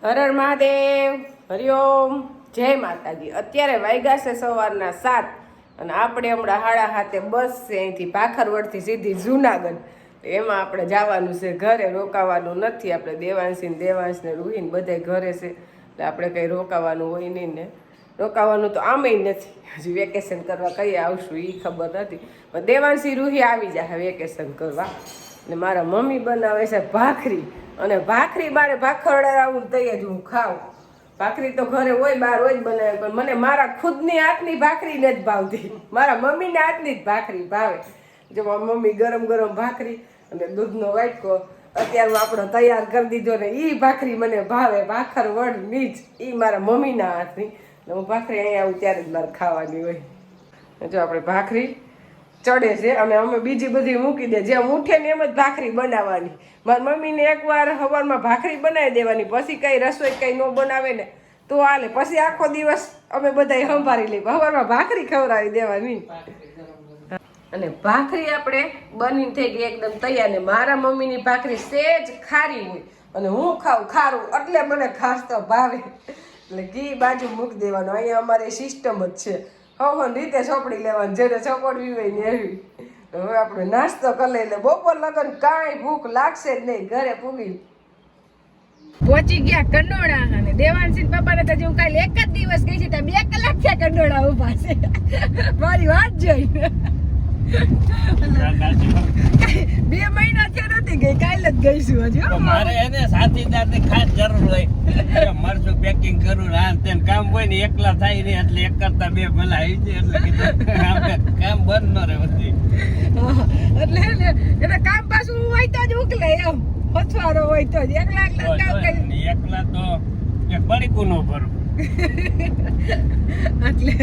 હર હર મહાદેવ, હરિઓમ, જય માતાજી। અત્યારે વાગ્યા છે સવારના 7 અને આપણે હમણાં 7:30 બસ છે અહીંથી ભાખરવડથી સીધી જુનાગઢ। એમાં આપણે જવાનું છે ઘરે, રોકાવાનું નથી। આપણે દેવાંશને રૂહીને બધા ઘરે છે એટલે આપણે કંઈ રોકાવાનું હોય નહીં ને, રોકાવાનું તો આમેય નથી। હજી વેકેશન કરવા કઈ આવશું એ ખબર નથી, પણ દેવાંશી રૂહી આવી જાય વેકેશન કરવા। ને મારા મમ્મી બનાવે છે ભાખરી, અને ભાખરી મારે ભાખરડાવું તઈ જ હું ખાઉં। ભાખરી તો ઘરે હોય બહાર હોય જ બનાવે, પણ મને મારા ખુદની હાથની ભાખરી નથી ભાવતી, મારા મમ્મીના હાથની જ ભાખરી ભાવે। જો મમ્મી ગરમ ગરમ ભાખરી અને દૂધનો વાટકો અત્યારમાં આપણો તૈયાર કરી દીધો ને એ ભાખરી મને ભાવે, ભાખરવડની જ, એ મારા મમ્મીના હાથની। હું ભાખરી અહીંયા આવું ત્યારે જ મારે ખાવાની હોય। જો આપણે ભાખરી ચડે છે અને અમે બીજી બધી મૂકી દે, જેમ ઉઠે ને એમ જ ભાખરી બનાવવાની। મારી મમ્મીને એકવાર સવારમાં ભાખરી બનાવી દેવાની, પછી કંઈ રસોઈ કંઈ ન બનાવે ને તો હાલે, પછી આખો દિવસ અમે બધા સંભાળી લઈએ, સવારમાં ભાખરી ખવડાવી દેવાની। અને ભાખરી આપણે બની થઈ ગઈ એકદમ તૈયાર, ને મારા મમ્મીની ભાખરી સેજ ખારી હોય અને હું ખાઉં ખારું એટલે મને ખાસ તો ભાવે, એટલે ઘી બાજુ મૂકી દેવાનું। અહીંયા અમારે સિસ્ટમ જ છે, હવન રીતે ચોપડી લેવાની, જેને ચોપડવી હોય ને એવી। હવે આપણે નાસ્તો કરી લઈએ એટલે બપોર લગન કાંઈ ભૂખ લાગશે જ નહીં। ઘરે પૂગી પહોંચી ગયા કંડોળા, અને દેવાંશી પપ્પાને તો હું કાલે એક જ દિવસ ગઈ છે, 2 કલાક થયા કંડોળા ઉભા છે મારી વાત જોઈને। 2 મહિના થયા નથી ગઈ, કાલે જ ગઈશું હજી। મારે એને સાથીદારની ખાસ જરૂર હોય, મરચું પેકિંગ કરું રાન તેમ કામ હોય ને, એકલા થાય ને એટલે એક કરતા 2 ભલા આવી જાય, એટલે કામ બંધ ન રહે બધી। એટલે એને કામ પાછું હોય તો જ ઉકલે, એમ પછવાડો હોય તો જ, એકલા કામ કરી એકલા તો એક બળીકું ન ભરું। એટલે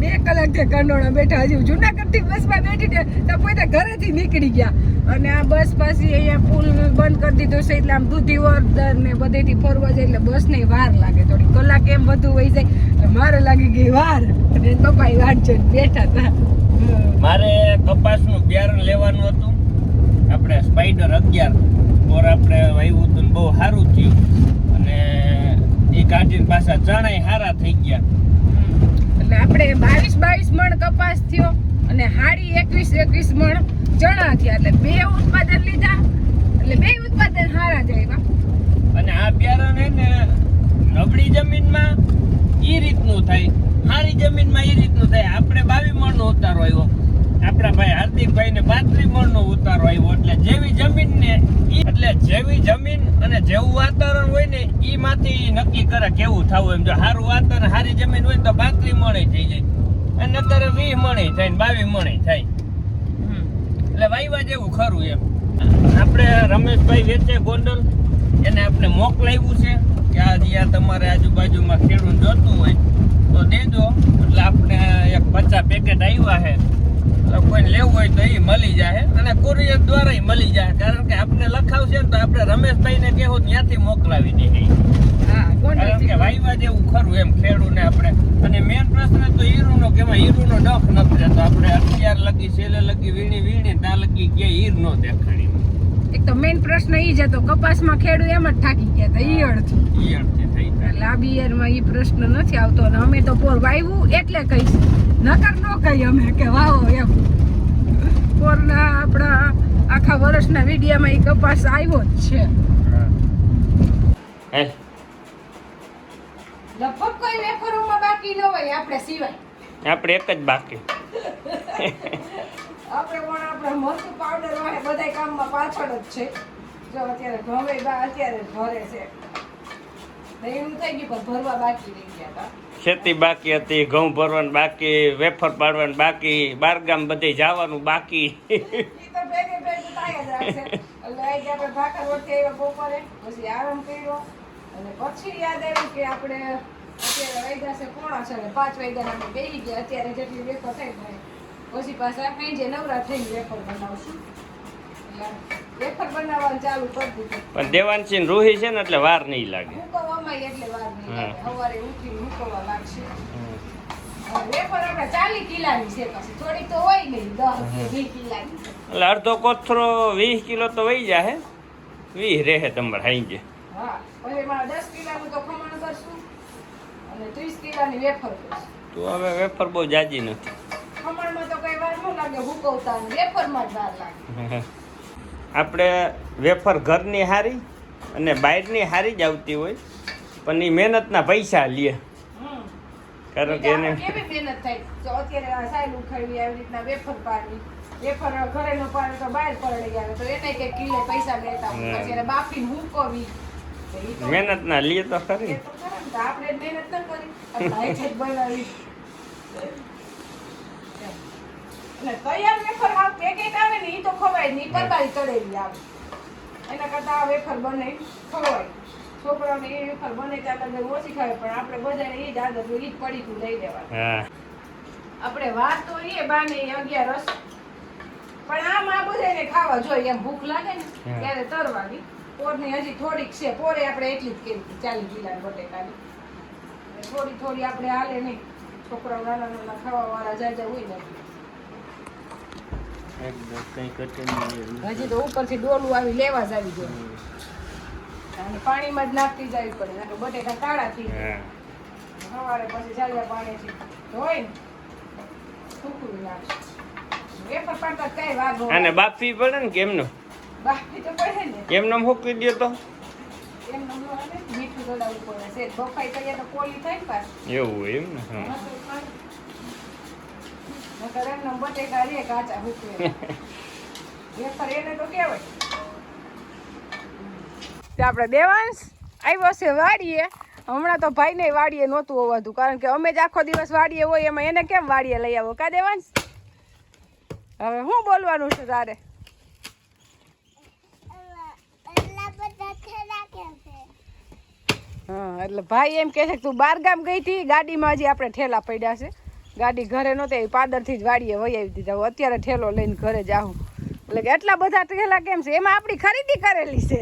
2 કલાક થી કંડોળા બેઠા, હજી જુનાગઢ થી બસમાં બેઠી તો પોતે ઘરેથી નીકળી ગયા, અને આ બસ પાછી અહીંયા પુલ બંધ કરી દીધો છે એટલે આમ દૂધીવર્ધન ને બધેથી ફરવા જાય એટલે બસ ને વાર લાગે, થોડી કલાક એમ બધું વહી જાય એટલે મારે લાગી ગઈ વાર, અને પપ્પા વાટ જોઈને બેઠા હતા। મારે કપાસનું બિયારણ લેવાનું હતું, આપણે સ્પાઈડર 11 ઓર આપણે વાવ્યું હતું, બહુ સારું થયું, અને એ કાઢીને પાછા ચણાય સારા થઈ ગયા, એટલે આપણે 22 મણ કપાસ થયો અને 21 મણ ચણા થયા, એટલે 2 ઉત્પાદન લીધા, એટલે 2 ઉત્પાદન સારા જાય। અને આ બિયારણ હે ને નબળી જમીનમાં એ રીતનું થાય, સારી જમીનમાં એ રીતનું થાય। આપણે 22 મણનો ઉતારો આવ્યો, આપણા ભાઈ હાર્દિકભાઈ ને 35 મણનો ઉતારો આવ્યો, એટલે જેવી જમીન ને એટલે જેવી જમીન અને જેવું વાતાવરણ હોય ને એ માંથી નક્કી કરે કેવું થવું એમ। જો સારું વાતાવરણ સારી જમીન હોય તો 35 મણે થઈ જાય, અને અત્યારે 20 મણે થાય ને 22 મણે થાય, એટલે વાયવા જેવું ખરું એમ। આપણે રમેશભાઈ વેચે ગોંડલ, એને આપણે મોકલાવ્યું છે કે આ જ્યાં તમારે આજુબાજુમાં ખેડૂત જોતું હોય તો દેજો, એટલે આપણે એક 50 પેકેટ આવ્યા છે, કોઈને લેવું હોય તો એ મળી જાય, અને કુરિયર દ્વારા મળી જાય, કારણ કે આપણે લખાવશે ને તો આપણે રમેશભાઈને કહેવું ત્યાંથી મોકલાવી દઈએ, કારણ કે વાયવા જેવું ખરું એમ ખેડૂને આપણે। અને મેન પ્રશ્ન તો હીરુનો કે હીરુનો ડખ નથી રહેતો, આપણે 11 લગી સેલે લગી વીણી ત્યાં લગી કે હીર નો દેખાડી। એક તો મેન પ્રશ્ન ઈ જ હતો, કપાસમાં ખેડૂ એમ જ થાકી ગયા હતા ઈયળથી થઈ, એટલે આ બિયરમાં ઈ પ્રશ્ન નથી આવતો, અને અમે તો પોર વાવ્યું એટલે કહીશ, નકર નો કહી અમે કે વાવો એમ। પોરના આપણા આખા વર્ષના વિડિયામાં ઈ કપાસ આવ્યો જ છે, લગભગ કોઈ વેફરોમાં બાકી ન હોય આપણે સિવાય, આપણે એક જ બાકી। આપણે પણ આપણે મરચું પાવડર વાળે બધા કામમાં પાછળ જ છે। જો અત્યારે ઘવે અત્યારે ભરે છે, એવું થઈ ગયું પણ ભરવા બાકી રહી ગયા હતા, ખેતી બાકી હતી, ઘઉં ભરવાનું બાકી, વેફર પાડવાનું બાકી, બારગામ બધે જવાનું બાકી। ઈ તો ભેગે તાયા જ રાખશે, એટલે આજે આપણે ભાખરવડથી આવ્યા બપોરે, પછી આરામ કર્યો, અને પછી યાદ આવ્યું કે આપણે અત્યારે વાગ્યા છે 4:30 અને 5 વાગ્યાના આપણે બેસી ગયા, અત્યારે જેટલી વેફર થઈ જાય પછી પાછા સાંજે નવરા થઈને વેફર બનાવશું, વેફર બનાવવાનું ચાલુ કરી દીધું। પણ દેવાંશી રૂહી છે ને એટલે વાર નહીં લાગે, મૂકવામાં એટલે વાર નહીં લાગે, સવારે ઉઠી મૂકવા લાગશે। વેફર આપણે 40 કિલાની છે, પછી થોડીક તો હોય નહીં 10-20 કિલાની, એટલે અડધો કોથરો 20 કિલો તો વહી જાય, 20 રહે તમારે હાઈ. હા પછી એમાં 10 કિલોનું તો ખમણ કરશું અને 30 કિલોની વેફર કરશું. તો હવે વેફર બહુ જાજી નથી. ખમણમાં તો કઈ વાર ન લાગે હુકવતા, અને વેફરમાં જ વાર લાગે. આપણે વેફર ઘરની હારી અને બહારની હારી જ આવતી હોય, પણ એ મહેનતના પૈસા લે. કારણ કે એને કેવી મહેનત થાય. તો અત્યારે આ સાઈલ ઉખાડવી, આવી રીતના વેફર પાડવી, વેફર ઘરે નો પાડે તો બહાર પડે આવે તો એને કે કિલો પૈસા લેતા હોય. પછી એને બાફીને મૂકવી, તો ઈ તો મહેનતના લે તો ખરી. એ તો ખરા ને. તો આપણે જ મહેનત ન કરી, આપણે હાથે જ બનાવી. એટલે તૈયાર વેફર હાવ પેકેટ આવે ને ઈ તો ખવાય નહીં, પરબારી તળેલી આવે. એના કરતા આ વેફર બને ખવાય. છોકરાઓને એ વેફર બને ત્યાં ઓછી ખાવે, પણ આપણે બધાને એ જ આદત હોય, ઈ જ પડીકું લઈ લેવાનું. હા આપણે વાત તો એ બાને 11 પણ આમ આ બધાને ખાવા જોઈએ. એમ ભૂખ લાગે ને ત્યારે તરવાની. પોરની હજી થોડીક છે, પોરે આપણે એટલી જ કેવી 40 કિલા બટેકાની, થોડી થોડી આપણે હાલે નહીં. છોકરાઓ નાના નાના ખાવા વાળા જાજા હોય ને હજી તો ઉપરથી ડોલું આવી લેવા જ આવી જોઈએ, અને પાણીમાં જ નાખતી જવી પડે, નકર બટેકા કાળા થઈ જાય. સવારે પછી ચાલ્યા પાણીથી ધોઈ ને સૂકવી નાખે. વેફર પાડતા કઈ વાર ન અને બાફી પડે ને કેમનું બાફી તો પડે ને, એમને મૂકી દો તો એમ ન હાલે. મીઠું દોડાવવું પડે છે, બફાઈ કરીએ તો પોલી થાય ને પાછી. એવું હોય એમ ને. નકર એમને બટેકા રે કાચા મૂકવે. વેફર એને તો કહેવાય. તે આપણે દેવાંશ આવ્યો છે વાડીએ. હમણાં તો ભાઈને વાડીએ નહોતું હોવાતું, કારણ કે અમે જ આખો દિવસ વાડીએ હોય, એમાં એને કેમ વાડીએ લઈ આવો કા દેવાંશ? હવે શું બોલવાનું છે તારે? હા, એટલે ભાઈ એમ કહે છે કે તું બારગામ ગઈ હતી, ગાડીમાં હજી આપણે ઠેલા પડ્યા છે. ગાડી ઘરે નહોતી, પાદરથી જ વાડીએ વહી આવી દીધા. અત્યારે ઠેલો લઈને ઘરે જાઉં, એટલે કે એટલા બધા ઠેલા કેમ છે? એમાં આપણી ખરીદી કરેલી છે.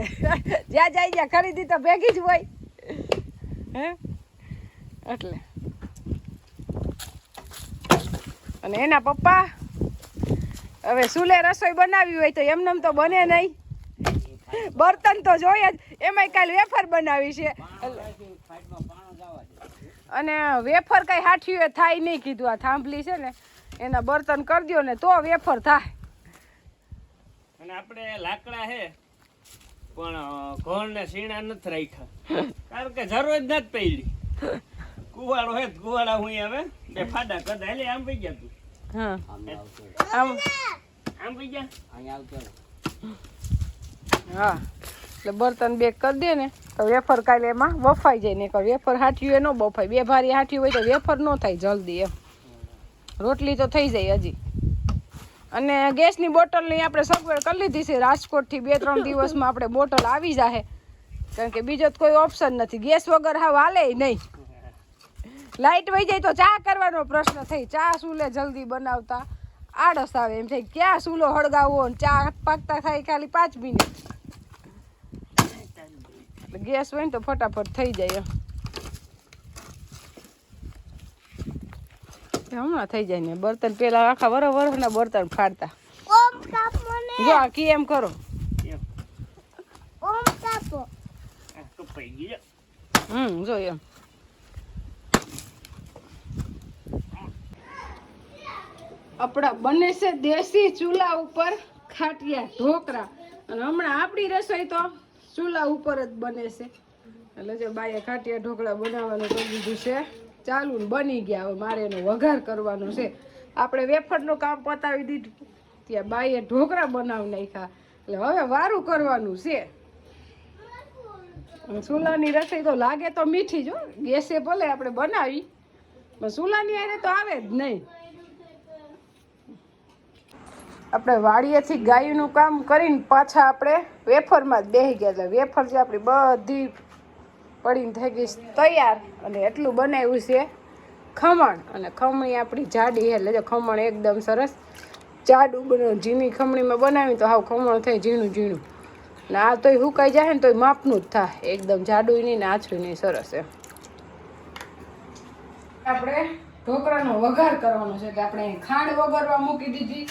જ્યાં જાય ત્યાં ખરીદી તો ભેગી જ હોય હે. એટલે અને એના પપ્પા હવે સુલે રસોઈ બનાવી હોય તો એમનેમ તો બને નહીં, બર્તન તો જોઈએ જ. એમાંય કાલે વેફર બનાવી છે, અને વેફર કઈ હાઠીએ થાય નહીં કીધું. આ થાંભલી છે ને એના બર્તન કરી દો ને તો વેફર થાય. અને આપણે લાકડા હે પણ ઘોળ ને સીણા નથી રાખ્યા, કારણ કે જરૂર જ નથી પડી. કુવાડો હે કુવાડા હું હવે બે ફાડા કદા એટલે આમ પઈ ગયા તું. હા આમ પઈ ગયા અહીંયા આવતો. હા, એટલે બર્તન બે કરી દે ને તો વેફર કાલે એમાં બફાઈ જાય. ને વેફર હાઠ્યું ન બફાય, બે ભારી હાઠ્યું હોય તો વેફર ન થાય જલ્દી. એમ રોટલી તો થઈ જાય હજી. અને ગેસની બોટલની આપણે સગવડ કરી લીધી છે. રાજકોટથી 2-3 દિવસમાં આપણે બોટલ આવી જાય, કારણ કે બીજો કોઈ ઓપ્શન નથી. ગેસ વગર હાવ હાલે નહીં. લાઇટ વહી જાય તો ચા કરવાનો પ્રશ્ન થઈ. ચા ચૂલે જલ્દી બનાવતા આળસ આવે. એમ થાય ક્યાં ચૂલો હળગાવવો, ચા પાકતા થાય ખાલી 5 મિનિટ. ગેસ હોય ને તો ફટાફટ થઈ જાય. હમણાં થઈ જાય ને. બર્તન પેલા આખા વરસના બર્તન ફાડતા. જો આ કી એમ કરો. જો એમ આપણા બને છે દેશી ચૂલા ઉપર ખાટિયા ઢોકળા. અને હમણાં આપણી રસોઈ તો ચૂલા ઉપર જ બને છે. એટલે જો બાઈએ ખાટિયા ઢોકળા બનાવવાનું કરી દીધું છે ચાલુ, બની ગયા. હવે મારે એનો વઘાર કરવાનો છે. આપણે વેફરનું કામ પતાવી દીધું, ત્યાં બાઈએ ઢોકળા બનાવી નાખ્યા. એટલે હવે વારું કરવાનું છે. ચૂલાની રસોઈ તો લાગે તો મીઠી જો, ગેસે ભલે આપણે બનાવી, પણ ચૂલાની આરે તો આવે જ નહીં. આપણે વાડીએથી ગાયનું કામ કરીને પાછા આપણે વેફરમાં જ બેસી ગયા. એટલે વેફર જે આપણી બધી પડીને થઈ ગઈ તૈયાર. અને એટલું બનાવ્યું છે ખમણ. અને ખમણી આપણી જાડી એટલે જો ખમણ એકદમ સરસ જાડું બનાવ્યું. ઝીણી ખમણીમાં બનાવી તો હાવ ખમણ થાય ઝીણું ઝીણું. ને આ તોય સુકાઈ જાય ને તોય માપનું જ થાય, એકદમ જાડું નહીં ને આછું નહીં. સરસ એમ આપણે ઢોકળાનો વઘાર કરવાનો છે. કે આપણે ખાંડ વઘારવા મૂકી દીધી,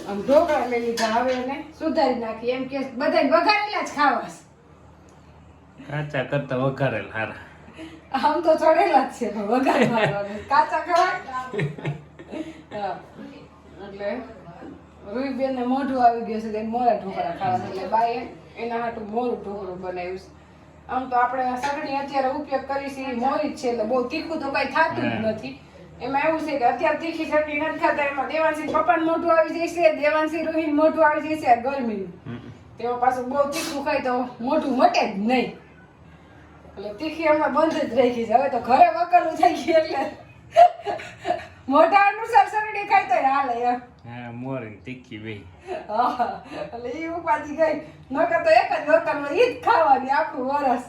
આમ ઢોકળા લઈ લીધા. હવે એને સુધારી નાખી. એમ કે બધા વઘારેલા જ ખાવા. કાચા કરતા વઘારેલ હારા. આમ તો ચડેલા જ છે પણ વઘાર મારવાનું. કાચા ખવાય હા એટલે રૂહીબેન ને મોઢું આવી ગયું છે કે મોરા ઢોકળા ખાવા છે. એટલે બાએ એના હાટું મોરું ઢોકળું બનાવ્યું છે. આમ તો આપણે સગડી અત્યારે ઉપયોગ કરી છે ઈ મોરી જ છે એટલે બહુ તીખું તો કઈ થતું જ નથી. એમાં એવું છે કે અત્યારે તીખી ચટણી નથી ખાતા. એમાં દેવાંશી પપ્પાનું મોઢું આવી જાય છે, દેવાંશી રોહિન મોઢું આવી જાય છે ગરમીનું. તેમાં પાછું બહુ તીખું ખાય તો મોઢું મટે જ નહીં. એટલે તીખી હમણાં બંધ જ રાખી છે. હવે તો ઘરે વકરવું થઈ ગયું એટલે મોઢા અનુસાર સગડી ખાય તો હાલે એમ. હા મોરી તીખી બે. હા એટલે એ ઉપાધિ ગઈ. નકર તો એક જ વકરમાં ઈ જ ખાવાની આખું વરસ.